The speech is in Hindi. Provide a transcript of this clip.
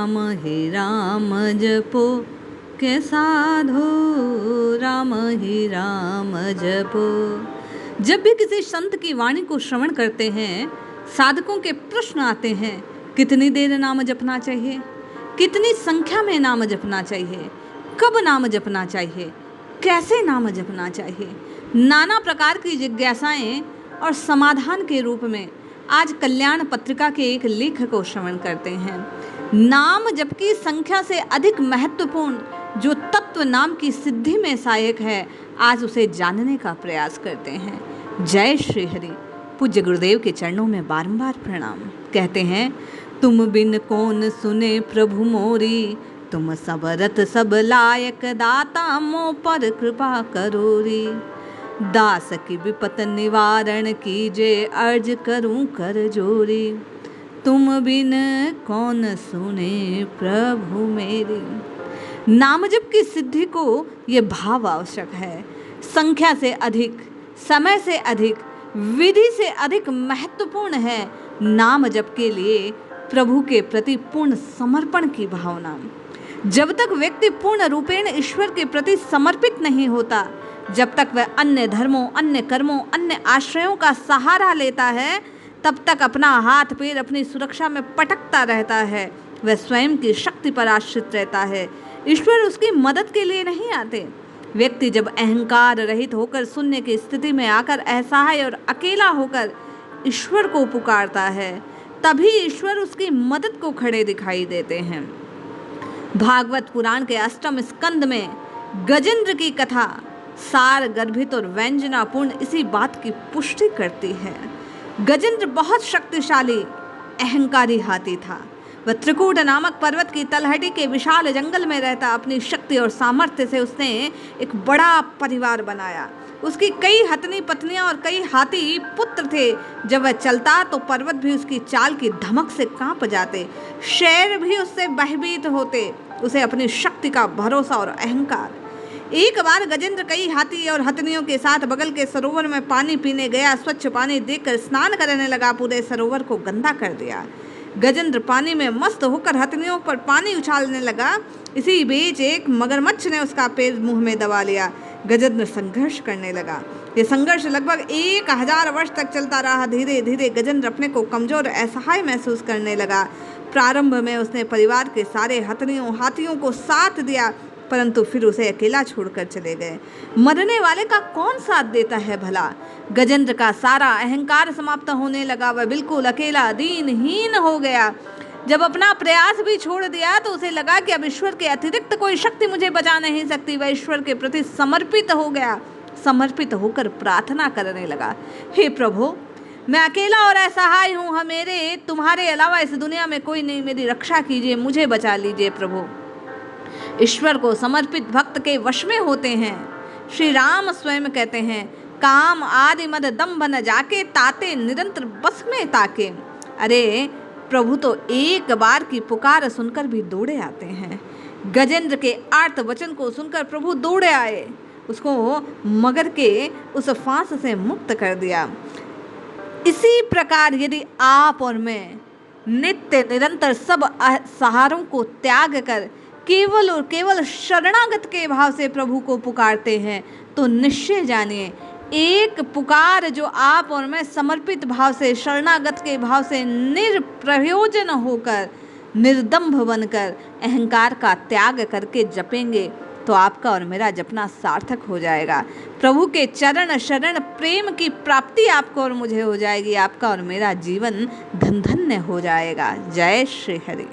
ही राम जपो के साधो, राम ही राम जपो। जब भी किसी संत की वाणी को श्रवण करते हैं, साधकों के प्रश्न आते हैं, कितनी देर नाम जपना चाहिए, कितनी संख्या में नाम जपना चाहिए, कब नाम जपना चाहिए, कैसे नाम जपना चाहिए। नाना प्रकार की जिज्ञासाएं और समाधान के रूप में आज कल्याण पत्रिका के एक लेख को श्रवण करते हैं। नाम जप की संख्या से अधिक महत्वपूर्ण जो तत्व नाम की सिद्धि में सहायक है, आज उसे जानने का प्रयास करते हैं। जय श्री हरि। पूज्य गुरुदेव के चरणों में बारंबार प्रणाम। कहते हैं, तुम बिन कौन सुने प्रभु मोरी, तुम सबरत सब लायक दाता मों पर कृपा करोरी। दास की विपत निवारण कीजे, अर्ज करूं कर जोरी। तुम बिन कौन सुने प्रभु मेरी। नाम जप की सिद्धि को ये भाव आवश्यक है। संख्या से अधिक, समय से अधिक, विधि से अधिक महत्वपूर्ण है नाम जप के लिए प्रभु के प्रति पूर्ण समर्पण की भावना। जब तक व्यक्ति पूर्ण रूपेण ईश्वर के प्रति समर्पित नहीं होता, जब तक वह अन्य धर्मों, अन्य कर्मों, अन्य आश्रयों का सहारा लेता है, तब तक अपना हाथ पैर अपनी सुरक्षा में पटकता रहता है। वह स्वयं की शक्ति पर आश्रित रहता है। ईश्वर उसकी मदद के लिए नहीं आते। व्यक्ति जब अहंकार रहित होकर शून्य की स्थिति में आकर असहाय और अकेला होकर ईश्वर को पुकारता है, तभी ईश्वर उसकी मदद को खड़े दिखाई देते हैं। भागवत पुराण के 8वें स्कंद में गजेंद्र की कथा सार गर्भित और व्यंजनापूर्ण इसी बात की पुष्टि करती है। गजेंद्र बहुत शक्तिशाली अहंकारी हाथी था। वह त्रिकूट नामक पर्वत की तलहटी के विशाल जंगल में रहता अपनी शक्ति और सामर्थ्य से उसने एक बड़ा परिवार बनाया। उसकी कई हथनी पत्नियां और कई हाथी पुत्र थे। जब वह चलता तो पर्वत भी उसकी चाल की धमक से कांप जाते, शहर भी उससे भयभीत होते। उसे अपनी शक्ति का भरोसा और अहंकार। एक बार गजेंद्र कई हाथी और हथनियों के साथ बगल के सरोवर में पानी पीने गया। स्वच्छ पानी देखकर स्नान करने लगा, पूरे सरोवर को गंदा कर दिया। गजेंद्र पानी में मस्त होकर हथनियों पर पानी उछालने लगा। इसी बीच एक मगरमच्छ ने उसका पैर मुंह में दबा लिया। गजेंद्र संघर्ष करने लगा। ये संघर्ष लगभग 1000 वर्ष तक चलता रहा। धीरे धीरे गजेंद्र अपने को कमजोर असहाय महसूस करने लगा। प्रारंभ में उसने परिवार के सारे हथनियों हाथियों को साथ दिया, परंतु फिर उसे अकेला छोड़कर चले गए। मरने वाले का कौन साथ देता है भला। गजेंद्र का सारा अहंकार समाप्त होने लगा। वह बिल्कुल अकेला दीनहीन हो गया। जब अपना प्रयास भी छोड़ दिया तो उसे लगा कि अब ईश्वर के अतिरिक्त कोई शक्ति मुझे बचा नहीं सकती। वह ईश्वर के प्रति समर्पित हो गया। समर्पित होकर प्रार्थना करने लगा, हे प्रभु, मैं अकेला और असहाय हूँ। मेरे तुम्हारे अलावा इस दुनिया में कोई नहीं। मेरी रक्षा कीजिए, मुझे बचा लीजिए प्रभु। ईश्वर को समर्पित भक्त के वश में होते हैं। श्री राम स्वयं कहते हैं, काम आदि मद दम्भ न जाके, ताते निरंतर बस में ताके। अरे प्रभु तो एक बार की पुकार सुनकर भी दौड़े आते हैं। गजेंद्र के आर्त वचन को सुनकर प्रभु दौड़े आए, उसको मगर के उस फांस से मुक्त कर दिया। इसी प्रकार यदि आप और मैं नित्य निरंतर सब सहारों को त्याग कर केवल और केवल शरणागत के भाव से प्रभु को पुकारते हैं, तो निश्चय जानिए एक पुकार जो आप और मैं समर्पित भाव से, शरणागत के भाव से निरप्रयोजन होकर, निर्दम्भ बनकर, अहंकार का त्याग करके जपेंगे, तो आपका और मेरा जपना सार्थक हो जाएगा। प्रभु के चरण शरण प्रेम की प्राप्ति आपको और मुझे हो जाएगी। आपका और मेरा जीवन धन धन्य हो जाएगा। जय श्री हरि।